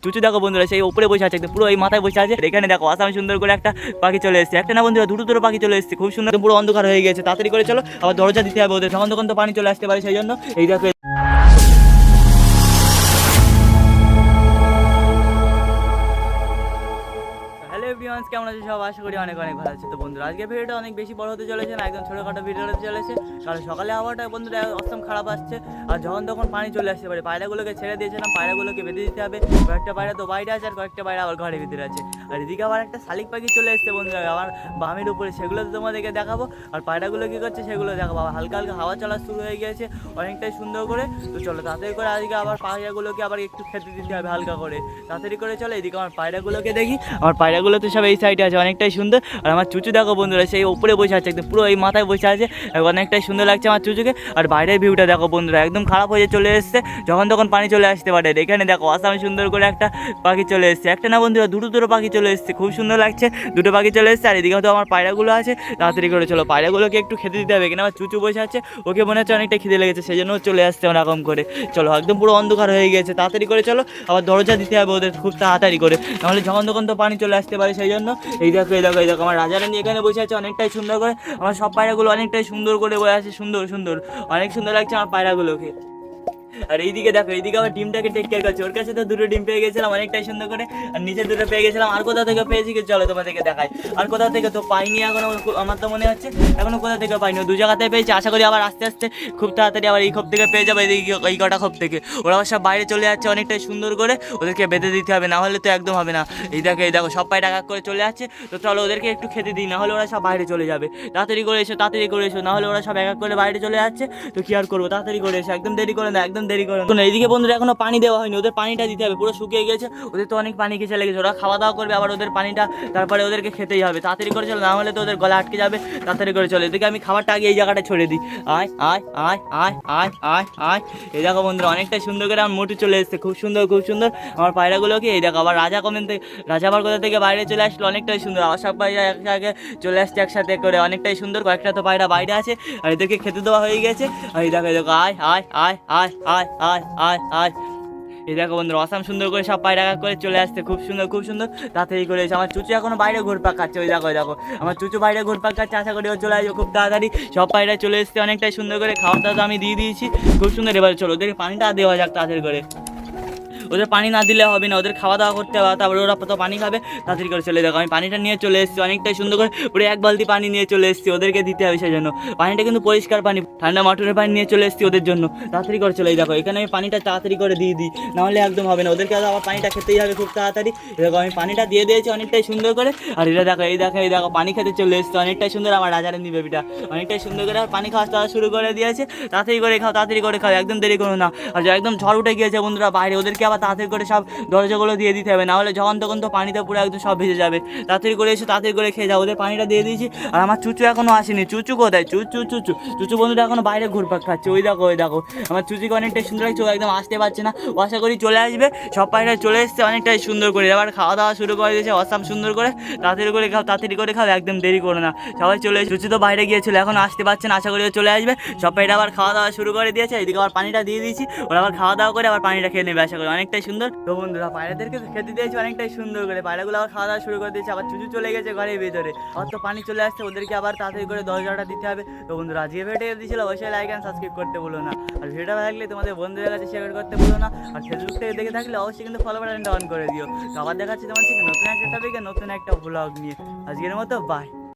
চুচু দেখো বন্ধুরা সেই উপরে বসে আছে, পুরো এই মাথায় বসে আছে। এখানে দেখো আসামে সুন্দর করে একটা পাখি চলে এসেছে, একটা না বন্ধুরা দুটো দুটো পাখি চলে এসেছে, খুব সুন্দর। পুরো অন্ধকার হয়ে গেছে, তাড়াতাড়ি করে চলো, আবার দরজা দিতে হবে ওদের, তখন তো পানি চলে আসতে পারে, সেই জন্য এই দেখো। হ্যালো এভরিওয়ান, কেমন আছে সব? আশা করি অনেক অনেক ভালো আছে। তো বন্ধুরা আজকে ভিডিওটা অনেক বেশি বড় হতে চলেছে না, একদম ছোটোখাটো ভিডিও হতে চলেছে। কারণ সকালে আবহাওয়াটা বন্ধুরা অষ্টম খারাপ আসছে, আর যখন তখন পানি চলে আসতে পারে। পায়রাগুলোকে ছেড়ে দিয়েছিলাম, পায়রাগুলোকে বেঁধে দিতে হবে। কয়েকটা পায়রা তো বাইরে আছে, আর কয়েকটা পায়রা আবার ঘরের ভিতরে আছে। আর এদিকে আবার একটা শালিক পাখি চলে এসছে বন্ধুরা আমার বামের উপরে, সেগুলো তো তোমাদেরকে দেখাবো। আর পায়রাগুলো কী করছে সেগুলো দেখাবো। আবার হালকা হালকা হাওয়া চলা শুরু হয়ে গিয়েছে অনেকটাই সুন্দর করে। তো চলো তাড়াতাড়ি করে আজকে আবার পায়রাগুলোকে আবার একটু খেতে দিতে হবে হালকা করে, তাড়াতাড়ি করে চলো। এদিকে আমার পায়রাগুলোকে দেখি, আমার পায়রাগুলো তো সব এই সাইডে আছে, অনেকটাই সুন্দর। আর আমার চুচু দেখো বন্ধুরা সেই উপরে বসে আছে, একদম পুরো এই মাথায় বসে আছে, অনেকটাই সুন্দর লাগছে আমার চুচুকে। আর বাইরের ভিউটা দেখো বন্ধুরা একদম খারাপ হয়ে চলে এসছে, যখন তখন পানি চলে আসতে পারে। এখানে দেখো আসামে সুন্দর করে একটা পাখি চলে এসছে, একটা না বন্ধুরা দুটো দুটো পাখি চলে এসছে, খুব সুন্দর লাগছে, দুটো পাখি চলে এসছে। আর এদিকে তো আমার পায়রাগুলো আছে, তাড়াতাড়ি করে চলো পায়রাগুলোকে একটু খেতে দিতে হবে, কিনা আমার চুচু বসে আছে, ওকে মনে হচ্ছে অনেকটা খিদে লেগেছে, সেই জন্য চলে আসছে ওরকম করে। চলো একদম পুরো অন্ধকার হয়ে গেছে, তাড়াতাড়ি করে চলো, আবার দরজা দিতে হবে ওদের খুব তাড়াতাড়ি করে, নাহলে যখন তখন তো পানি চলে আসতে পারে, সেই জন্য এই দেখো এই দেখো এই দেখো আমার রাজারানী এখানে বসে আছে অনেকটাই সুন্দর করে। আমার সব পায়রাগুলো অনেকটাই সুন্দর করে বসে আছে, সুন্দর সুন্দর, অনেক সুন্দর লাগছে আমার পায়রাগুলোকে। আর এইদিকে দেখো, এইদিকে আবার ডিমটাকে টেক কেয়ার করছে, ওর কাছে তো দুটো ডিম পেয়ে গেছিলাম অনেকটাই সুন্দর করে, আর নিচে দুটো পেয়ে গেছিলাম। আর কোথা থেকে পেয়েছি কি চলো তোমাদেরকে দেখাই। আর কোথা থেকে তো পাইনি এখনো, আমার তো মনে হচ্ছে এখনো কোথা থেকে পাইনি, দু জায়গাতে পেয়েছি। আশা করি আবার আস্তে আস্তে খুব তাড়াতাড়ি আবার এই খোপ থেকে পেয়ে যাবে, এই কটা খোপ থেকে। ওরা আবার সব বাইরে চলে যাচ্ছে অনেকটাই সুন্দর করে, ওদেরকে বেঁধে দিতে হবে, না হলে তো একদম হবে না। এই দেখো সব পায়ে টাকা করে চলে যাচ্ছে। তো চলো ওদেরকে একটু খেতে দিই, না হলে ওরা সব বাইরে চলে যাবে। তাড়াতাড়ি করে এসো, তাড়াতাড়ি করে এসো, না হলে ওরা সব এক এক করে বাইরে চলে যাচ্ছে। তো কি আর করবো, তাড়াতাড়ি করে এসো, একদম দেরি করে না, একদম দেরি করে না। এইদিকে বন্ধুরা এখনো পানি দেওয়া হয়নি, ওদের পানিটা দিতে হবে, পুরো শুকিয়ে গেছে, ওদের তো অনেক পানি খেতে লেগেছে, ওরা খাওয়া দাওয়া করবে, আবার ওদের পানিটা তারপরে ওদেরকে খেতেই হবে। তাড়াতাড়ি করে চলো, না হলে তো ওদের গলা আটকে যাবে, তাড়াতাড়ি করে চলো। এদিকে আমি খাবারটা আগে এই জায়গাটা ছড়ে দিই। আয় আয় আয় আয় আয় আয় আয়। এই দেখো বন্ধুরা অনেকটাই সুন্দর করে আমার মোটু চলে এসছে, খুব সুন্দর খুব সুন্দর আমার পায়রাগুলোকে। এই দেখো আবার রাজা কমেন থেকে, রাজা আবার কোথা থেকে বাইরে চলে আসলো, অনেকটাই সুন্দর। আবার সব পায়রা একসাথে চলে আসছে একসাথে করে, অনেকটাই সুন্দর। কয়েকটা তো পায়রা বাইরে আছে, আর এদেরকে খেতে দেওয়া হয়ে গেছে। আর এই দেখো এই দেখো আয় আয় আয় আয় আয় আয় আয় আয়। এই দেখো বন্ধুরা আসাম সুন্দর করে সব পায়রা করে চলে আসছে, খুব সুন্দর খুব সুন্দর, তাড়াতাড়ি করে এসে। আমার চুচু এখনো বাইরে ঘুরপাক খাচ্ছে, ওই দেখো দেখো আমার চুচু বাইরে ঘুরপাক খাচ্ছে, আশা করি ও চলে আসবে খুব তাড়াতাড়ি। সব পায়রা চলে এসছে অনেকটাই সুন্দর করে, খাওয়া দাওয়া আমি দিয়ে দিয়েছি খুব সুন্দর। এবার চলো ওদেরকে পানিটা দেওয়া যাক তাড়াতাড়ি করে, ওদের পানি না দিলে হবে না, ওদের খাওয়া দাওয়া করতে হবে, তারপরে ওরা তো পানি খাবে। তাড়াতাড়ি করে চলে দেখো আমি পানিটা নিয়ে চলে এসেছি অনেকটাই সুন্দর করে, পুরো এক বালতি পানি নিয়ে চলে এসেছি, ওদেরকে দিতে হবে সেই জন্য। পানিটা কিন্তু পরিষ্কার পানি, ঠান্ডা মটরের পানি নিয়ে চলে এসেছি ওদের জন্য। তাড়াতাড়ি করে চলে দেখো এখানে আমি পানিটা তাড়াতাড়ি করে দিয়ে দিই, নাহলে একদম হবে না, ওদেরকে আবার পানিটা খেতেই হবে খুব তাড়াতাড়ি। দেখো আমি পানিটা দিয়ে দিয়েছি অনেকটাই সুন্দর করে। আর এটা দেখো এই দেখো এই দেখো পানি খেতে চলে এসেছে অনেকটাই সুন্দর, আমার রাজারানী বেবিটা অনেকটাই সুন্দর করে আর পানি খাওয়া শুরু করে দিয়েছে। তাড়াতাড়ি করে খাও, তাড়াতাড়ি করে খাও, একদম দেরি করো না। আর একদম ঝড় উঠে গিয়েছে বন্ধুরা বাইরে, ওদেরকে আবার তাড়াতাড়ি করে সব দরজাগুলো দিয়ে দিতে হবে, নাহলে যখন তখন তো পানিতে পুরো একদম সব ভেজে যাবে। তাড়াতাড়ি করে এসে তাড়াতাড়ি করে খেয়ে যাও, ওদের পানিটা দিয়ে দিয়েছি। আর আমার চুচু এখনো আসেনি, চুচু কোথায়? চুচু চুচু চুচু বন্ধুটা এখনো বাইরে ঘুরপাক খাচ্ছে, ওই দেখো ওই দেখো আমার চুচিকে অনেকটাই সুন্দর লাগছে, ও একদম আসতে পারছে না, ও আশা করি চলে আসবে। সব পায়রা চলে এসছে অনেকটাই সুন্দর করে, এবার খাওয়া দাওয়া শুরু করে দিয়েছে অসাম সুন্দর করে। তাড়াতাড়ি করে খাও, তাড়াতাড়ি করে খাও, একদম দেরি করো না, সবাই চলে এসে। চুচু তো বাইরে গিয়েছিল, এখন আসতে পারছে না, আশা করি চলে আসবে। সব পায়রা আবার খাওয়া দাওয়া শুরু করে দিয়েছে, এদিকে আবার পানিটা দিয়ে দিয়েছি, ওরা আবার খাওয়া দাওয়া করে আবার পানিটা খেয়ে নেবে আশা করি, অনেকটাই সুন্দর। তো বন্ধুরা পায়রাদেরকে খেতে দিয়েছি অনেকটাই সুন্দর করে, পায়রাগুলো আবার খাওয়া দাওয়া শুরু করে দিয়েছে, আবার চুচু চলে গেছে ঘরের ভিতরে, আবার তো পানি চলে আসছে, ওদেরকে আবার তাড়াতাড়ি করে দরজাটা দিতে হবে। তো বন্ধুরা আজকে ভিডিও দিয়েছিল, অবশ্যই লাইক অ্যান্ড সাবস্ক্রাইব করতে ভুলো না, আর ভিডিওটা ভালো লাগলে তোমাদের বন্ধুদের কাছে শেয়ার করতে ভুলো না, আর ফেসবুক থেকে দেখে থাকলে অবশ্যই কিন্তু ফলো বাটনটা অন করে দিও। তো আবার দেখাচ্ছি তোমার থেকে নতুন একটা টপিকে নতুন একটা ব্লগ নিয়ে, আজকের মতো বাই।